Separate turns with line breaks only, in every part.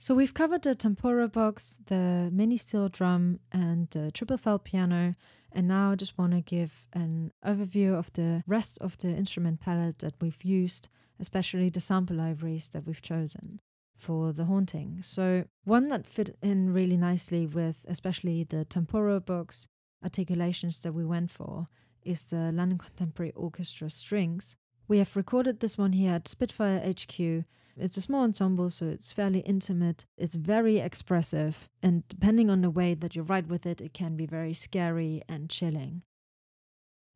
So we've covered the tempura box, the mini steel drum, and the triple felt piano, and now I just want to give an overview of the rest of the instrument palette that we've used, especially the sample libraries that we've chosen for the haunting. So one that fit in really nicely with especially the tempura box articulations that we went for is the London Contemporary Orchestra strings. We have recorded this one here at Spitfire HQ. It's a small ensemble, so it's fairly intimate. It's very expressive, and depending on the way that you write with it, it can be very scary and chilling.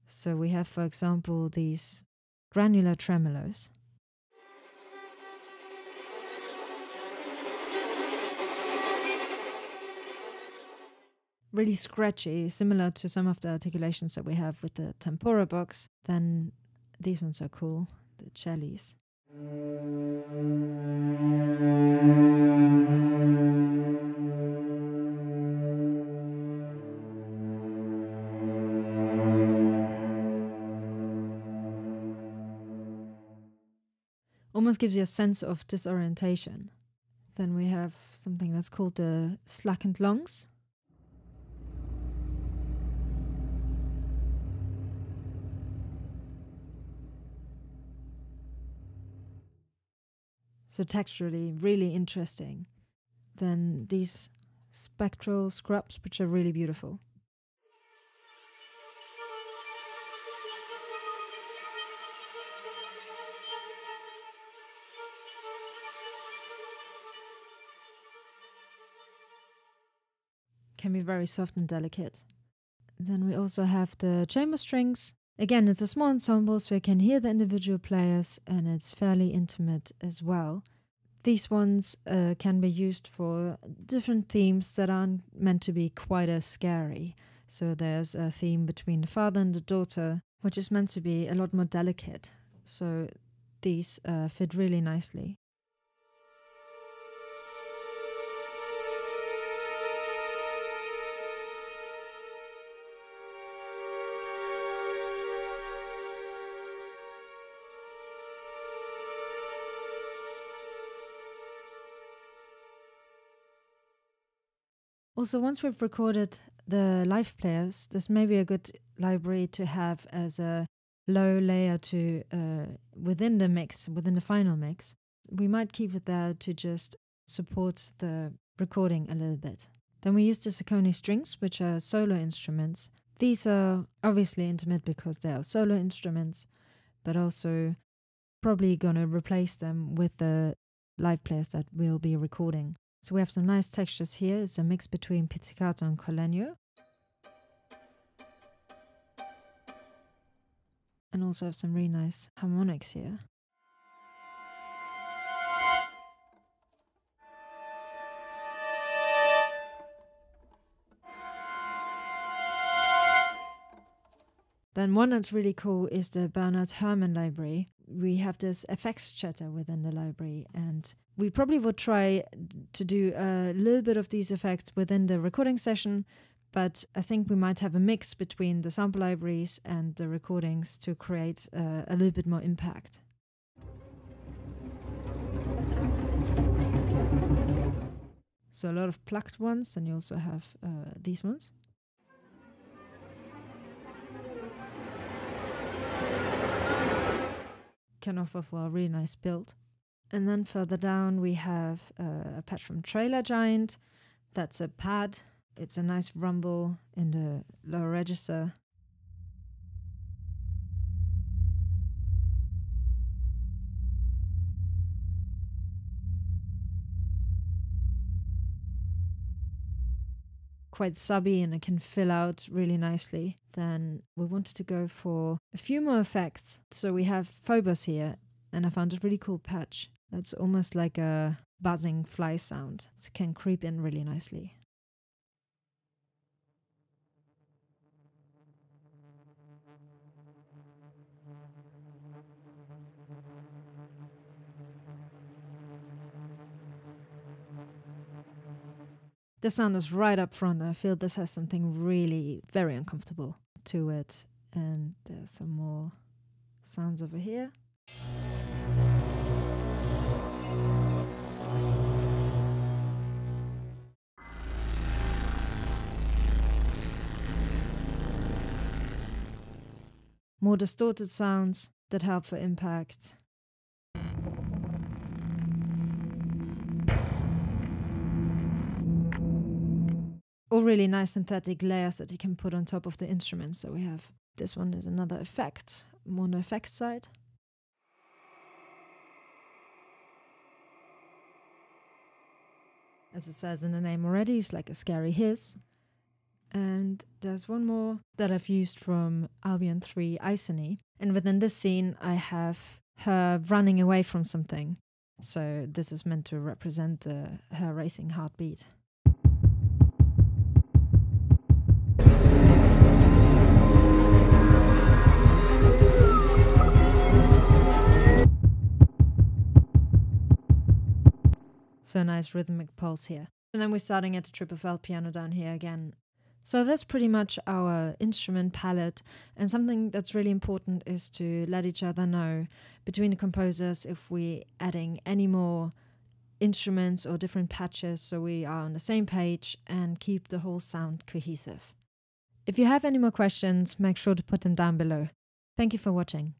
So we have, for example, these granular tremolos. Really scratchy, similar to some of the articulations that we have with the tempura box. Then these ones are cool, the cellis. Almost gives you a sense of disorientation. Then we have something that's called the slackened lungs. So texturally, really interesting. Then these spectral scrubs, which are really beautiful. Can be very soft and delicate. Then we also have the chamber strings. Again, it's a small ensemble, so you can hear the individual players, and it's fairly intimate as well. These ones can be used for different themes that aren't meant to be quite as scary. So there's a theme between the father and the daughter, which is meant to be a lot more delicate. So these fit really nicely. Also, once we've recorded the live players, this may be a good library to have as a low layer to within the mix, within the final mix. We might keep it there to just support the recording a little bit. Then we use the Saucony strings, which are solo instruments. These are obviously intimate because they are solo instruments, but also probably going to replace them with the live players that we'll be recording. So we have some nice textures here. It's a mix between pizzicato and collegno. And also have some really nice harmonics here. Then one that's really cool is the Bernard Herrmann library. We have this effects chatter within the library, and we probably would try to do a little bit of these effects within the recording session, but I think we might have a mix between the sample libraries and the recordings to create a little bit more impact. So a lot of plucked ones, and you also have these ones. Can offer for a really nice build. And then further down we have a patch from Trailer Giant. That's a pad. It's a nice rumble in the lower register. Quite subby, and it can fill out really nicely. Then we wanted to go for a few more effects. So we have Phobos here, and I found a really cool patch that's almost like a buzzing fly sound. So it can creep in really nicely. The sound is right up front. I feel this has something really very uncomfortable to it. And there's some more sounds over here. more distorted sounds that help for impact. Or really nice synthetic layers that you can put on top of the instruments that we have. This one is another effect, more on the effect side. As it says in the name already, it's like a scary hiss. And there's one more that I've used from Albion 3 Icony. And within this scene, I have her running away from something. So this is meant to represent her racing heartbeat. So a nice rhythmic pulse here. And then we're starting at the triple felt piano down here again. So that's pretty much our instrument palette, and something that's really important is to let each other know between the composers if we're adding any more instruments or different patches so we are on the same page and keep the whole sound cohesive. If you have any more questions, make sure to put them down below. Thank you for watching.